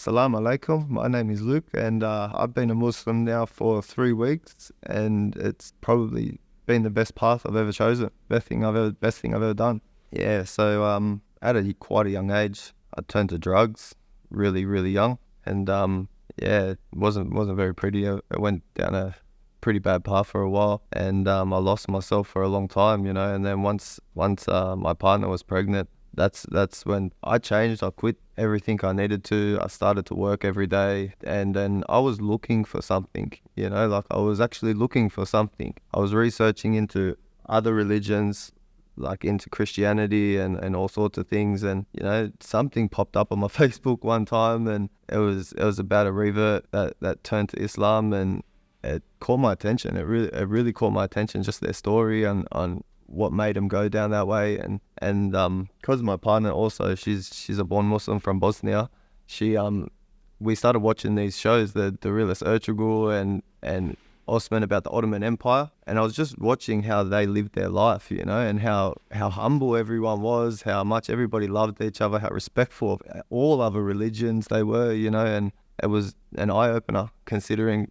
Salam alaikum. My name is Luke, and I've been a Muslim now for 3 weeks, and it's probably been the best path I've ever chosen. Best thing I've ever done. Yeah. So at quite a young age, I turned to drugs really, really young, and yeah, it wasn't very pretty. I went down a pretty bad path for a while, and I lost myself for a long time, and then once my partner was pregnant, that's when I changed. I quit everything I needed to. I started to work every day, and then I was looking for something, like I was actually looking for something. I was researching into other religions, like into Christianity and all sorts of things, and something popped up on my Facebook one time, and it was about a revert that turned to Islam, and it caught my attention. It really caught my attention, just their story on what made them go down that way, and because my partner also, she's a born Muslim from Bosnia. We started watching these shows, the realist Ertugrul and Osman, about the Ottoman Empire, and I was just watching how they lived their life, and how humble everyone was, how much everybody loved each other, how respectful of all other religions they were, and it was an eye-opener, considering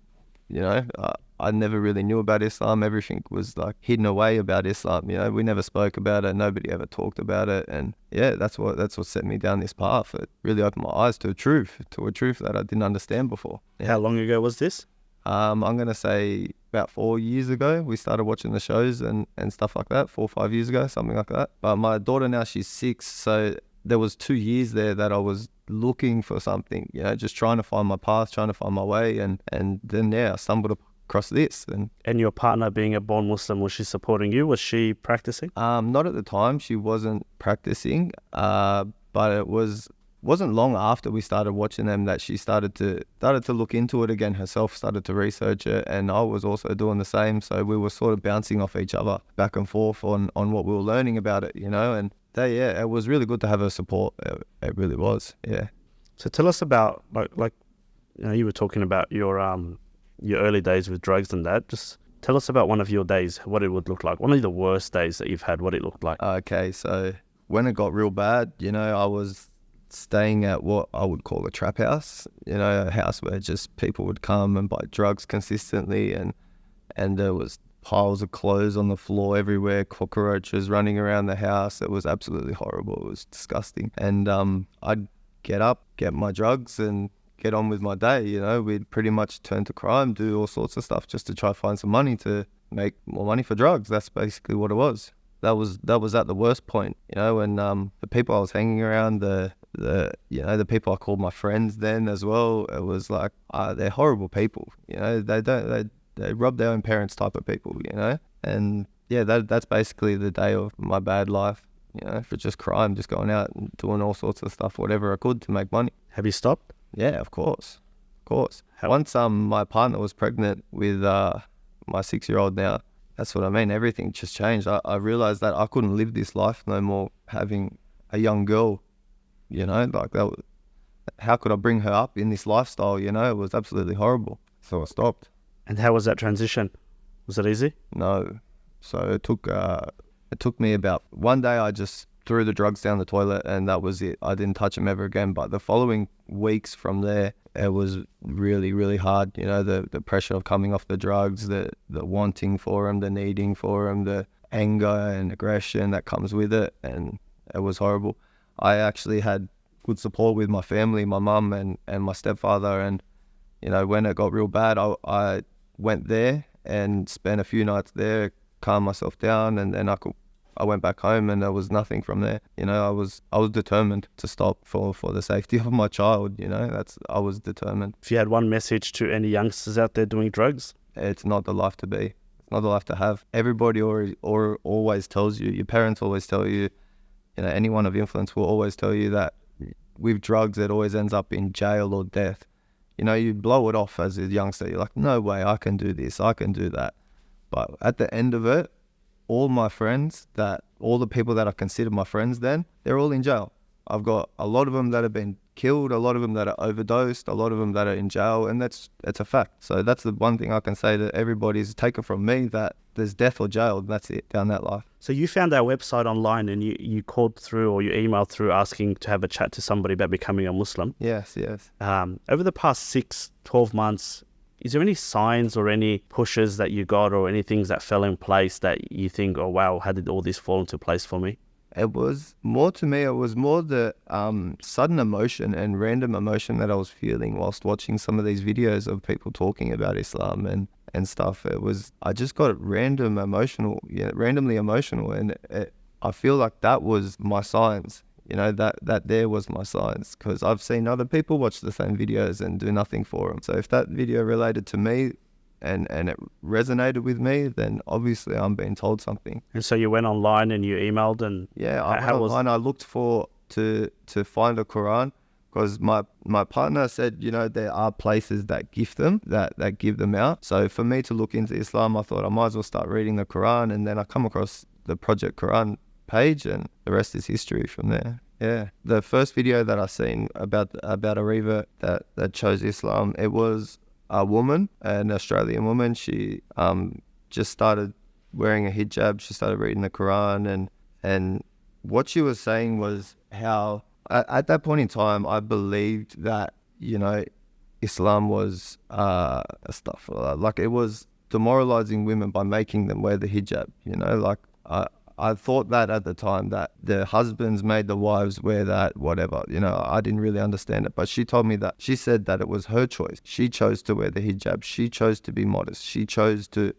I never really knew about Islam. Everything was like hidden away about Islam. We never spoke about it. Nobody ever talked about it. And yeah, that's what set me down this path. It really opened my eyes to a truth that I didn't understand before. Yeah. How long ago was this? I'm going to say about 4 years ago. We started watching the shows and stuff like that, 4 or 5 years ago, something like that. But my daughter now, she's 6. So there was 2 years there that I was looking for something, just trying to find my path, trying to find my way. And then, I stumbled across this. And your partner, being a born Muslim, was she supporting you? Was she practicing? Not at the time. She wasn't practicing, but it wasn't long after we started watching them that she started to look into it again herself, started to research it, and I was also doing the same. So we were sort of bouncing off each other back and forth on what we were learning about it, and it was really good to have her support. It really was, yeah. So tell us about, like you were talking about your early days with drugs and that. Just tell us about one of your days, what it would look like. One of the worst days that you've had, what it looked like. Okay, so when it got real bad, I was staying at what I would call a trap house, a house where just people would come and buy drugs consistently, and there was piles of clothes on the floor everywhere, cockroaches running around the house. It was absolutely horrible. It was disgusting. And I'd get up, get my drugs, and get on with my day. We'd pretty much turn to crime, do all sorts of stuff just to try to find some money to make more money for drugs. That's basically what it was. That was at the worst point, and the people I was hanging around, the people I called my friends then as well, it was like, they're horrible people. They rob their own parents type of people, and yeah, that's basically the day of my bad life, for just crime, just going out and doing all sorts of stuff, whatever I could to make money. Have you stopped? Yeah, of course. Once my partner was pregnant with my 6-year-old now, that's what I mean. Everything just changed. I realized that I couldn't live this life no more, having a young girl, like that. How could I bring her up in this lifestyle? It was absolutely horrible. So I stopped. And how was that transition? Was it easy? No. So it took me about one day. I just threw the drugs down the toilet, and that was it. I didn't touch them ever again. But the following weeks from there, it was really, really hard. The pressure of coming off the drugs, the wanting for them, the needing for them, the anger and aggression that comes with it, and it was horrible. I actually had good support with my family, my mum and my stepfather, and when it got real bad, I went there and spent a few nights there, calmed myself down, and then I went back home, and there was nothing from there. I was determined to stop for the safety of my child. I was determined. If you had one message to any youngsters out there doing drugs, it's not the life to be. It's not the life to have. Everybody always tells you. Your parents always tell you. Anyone of influence will always tell you that with drugs, it always ends up in jail or death. You blow it off as a youngster. You're like, no way, I can do this, I can do that. But at the end of it, all the people that I considered my friends then, they're all in jail. I've got a lot of them that have been killed, a lot of them that are overdosed, a lot of them that are in jail, and it's a fact. So that's the one thing I can say to everybody is, take it from me that there's death or jail, and that's it, down that life. So you found our website online and you called through or you emailed through asking to have a chat to somebody about becoming a Muslim. Yes. Over the past 12 months, is there any signs or any pushes that you got or any things that fell in place that you think, oh wow, how did all this fall into place for me? It was more the sudden emotion and random emotion that I was feeling whilst watching some of these videos of people talking about Islam and stuff. I just got randomly emotional, and I feel like that was my signs, that there was my signs, because I've seen other people watch the same videos and do nothing for them. So if that video related to me, and it resonated with me, then obviously I'm being told something. And so you went online and you emailed and... Yeah, I went online. I looked to find a Qur'an, because my partner said, there are places that gift them, that give them out. So for me to look into Islam, I thought I might as well start reading the Qur'an, and then I come across the Project Qur'an page, and the rest is history from there. Yeah. The first video that I seen about a revert that chose Islam, it was a woman, an Australian woman. She just started wearing a hijab. She started reading the Quran, and what she was saying was how at that point in time I believed that Islam was stuff like it was demoralizing women by making them wear the hijab. I thought that at the time, that the husbands made the wives wear that, whatever. I didn't really understand it. But she told me that, she said that it was her choice. She chose to wear the hijab. She chose to be modest. She chose to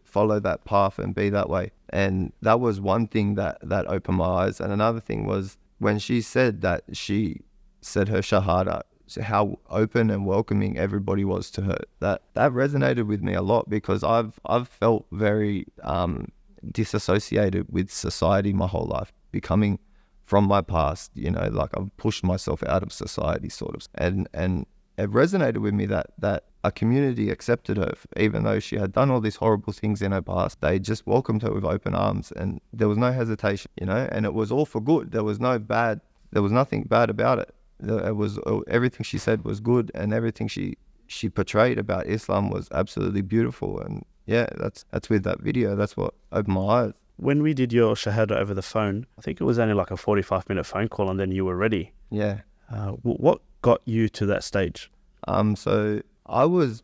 follow that path and be that way. And that was one thing that opened my eyes. And another thing was when she said that, she said her shahada, how open and welcoming everybody was to her. That resonated with me a lot, because I've felt very disassociated with society my whole life, becoming from my past, like I've pushed myself out of society sort of, and it resonated with me that a community accepted her, even though she had done all these horrible things in her past. They just welcomed her with open arms, and there was no hesitation, and it was all for good. There was nothing bad about it. It was everything she said was good, and everything she portrayed about Islam was absolutely beautiful. And yeah, that's with that video. That's what opened my eyes. When we did your shahada over the phone, I think it was only like a 45-minute phone call, and then you were ready. Yeah. What got you to that stage? So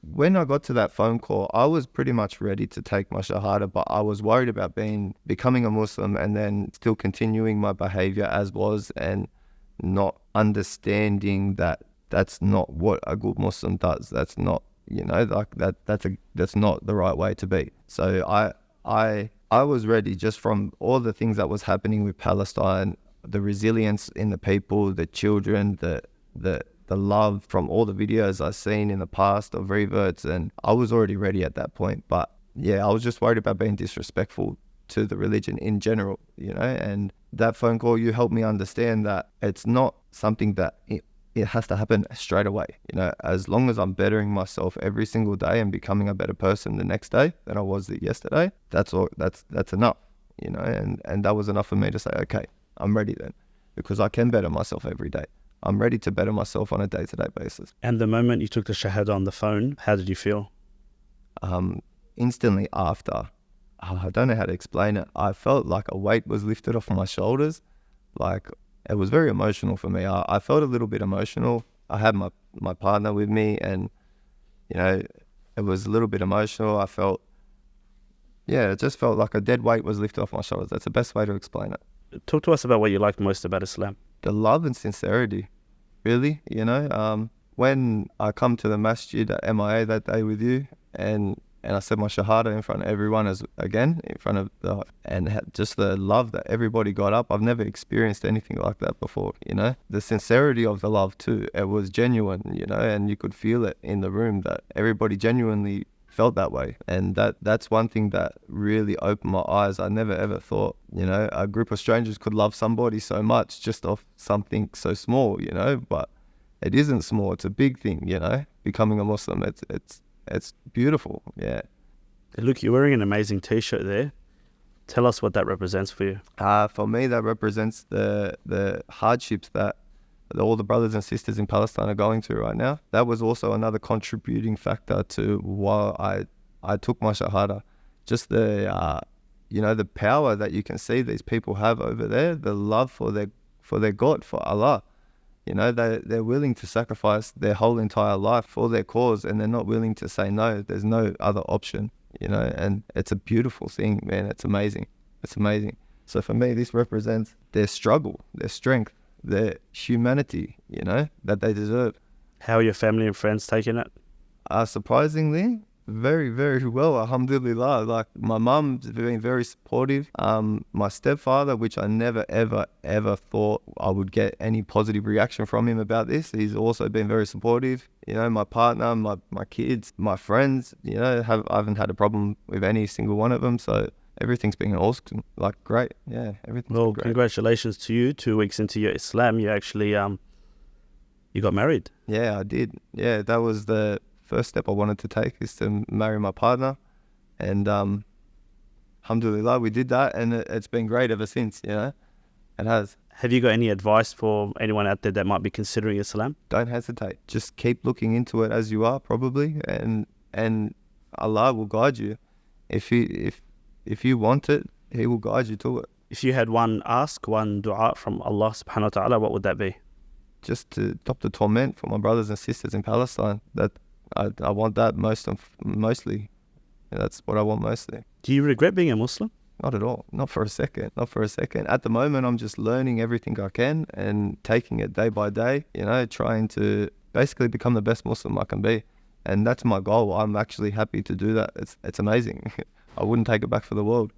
when I got to that phone call, I was pretty much ready to take my shahada, but I was worried about becoming a Muslim and then still continuing my behavior as was, and not understanding that that's not what a good Muslim does. That's not, that's not the right way to be. So I was ready, just from all the things that was happening with Palestine, the resilience in the people, the children, the love from all the videos I've seen in the past of reverts, and I was already ready at that point. But yeah, I was just worried about being disrespectful to the religion in general, and that phone call, you helped me understand that it's not something that it has to happen straight away. As long as I'm bettering myself every single day and becoming a better person the next day than I was yesterday, that's all. That's enough. And that was enough for me to say, okay, I'm ready then, because I can better myself every day. I'm ready to better myself on a day-to-day basis. And the moment you took the shahada on the phone, how did you feel? Instantly after, I don't know how to explain it. I felt like a weight was lifted off my shoulders. Like, it was very emotional for me. I felt a little bit emotional. I had my partner with me, and it was a little bit emotional. It just felt like a dead weight was lifted off my shoulders. That's the best way to explain it. Talk to us about what you liked most about Islam. The love and sincerity, really. When I come to the masjid at MIA that day with you, and I said my shahada in front of everyone, just the love that everybody got up. I've never experienced anything like that before, The sincerity of the love too, it was genuine, and you could feel it in the room that everybody genuinely felt that way. And that's one thing that really opened my eyes. I never ever thought, a group of strangers could love somebody so much just off something so small, but it isn't small. It's a big thing, becoming a Muslim. It's beautiful, yeah. Look, you're wearing an amazing T-shirt there. Tell us what that represents for you. For me, that represents the hardships that all the brothers and sisters in Palestine are going through right now. That was also another contributing factor to why I took my shahada. just the the power that you can see these people have over there, the love for their God, for Allah. They're willing to sacrifice their whole entire life for their cause, and they're not willing to say no. There's no other option, and it's a beautiful thing, man. It's amazing. It's amazing. So for me, this represents their struggle, their strength, their humanity, that they deserve. How are your family and friends taking it? Surprisingly, very, very well, alhamdulillah. Like, my mum's been very supportive. My stepfather, which I never, ever, ever thought I would get any positive reaction from him about this, he's also been very supportive. My partner, my kids, my friends, I haven't had a problem with any single one of them. So everything's been awesome, like, great. Yeah, everything's been great. Congratulations to you. 2 weeks into your Islam, you actually you got married. Yeah, I did. Yeah, that was the first step I wanted to take, is to marry my partner, and alhamdulillah, we did that, and it's been great ever since. It has. Have you got any advice for anyone out there that might be considering Islam? Don't hesitate. Just keep looking into it as you are, probably, and Allah will guide you. If you want it, He will guide you to it. If you had one dua from Allah subhanahu wa ta'ala, what would that be? Just to stop the torment for my brothers and sisters in Palestine. That I want that mostly. That's what I want mostly. Do you regret being a Muslim? Not at all. Not for a second. Not for a second. At the moment, I'm just learning everything I can and taking it day by day, trying to basically become the best Muslim I can be. And that's my goal. I'm actually happy to do that. It's amazing. I wouldn't take it back for the world.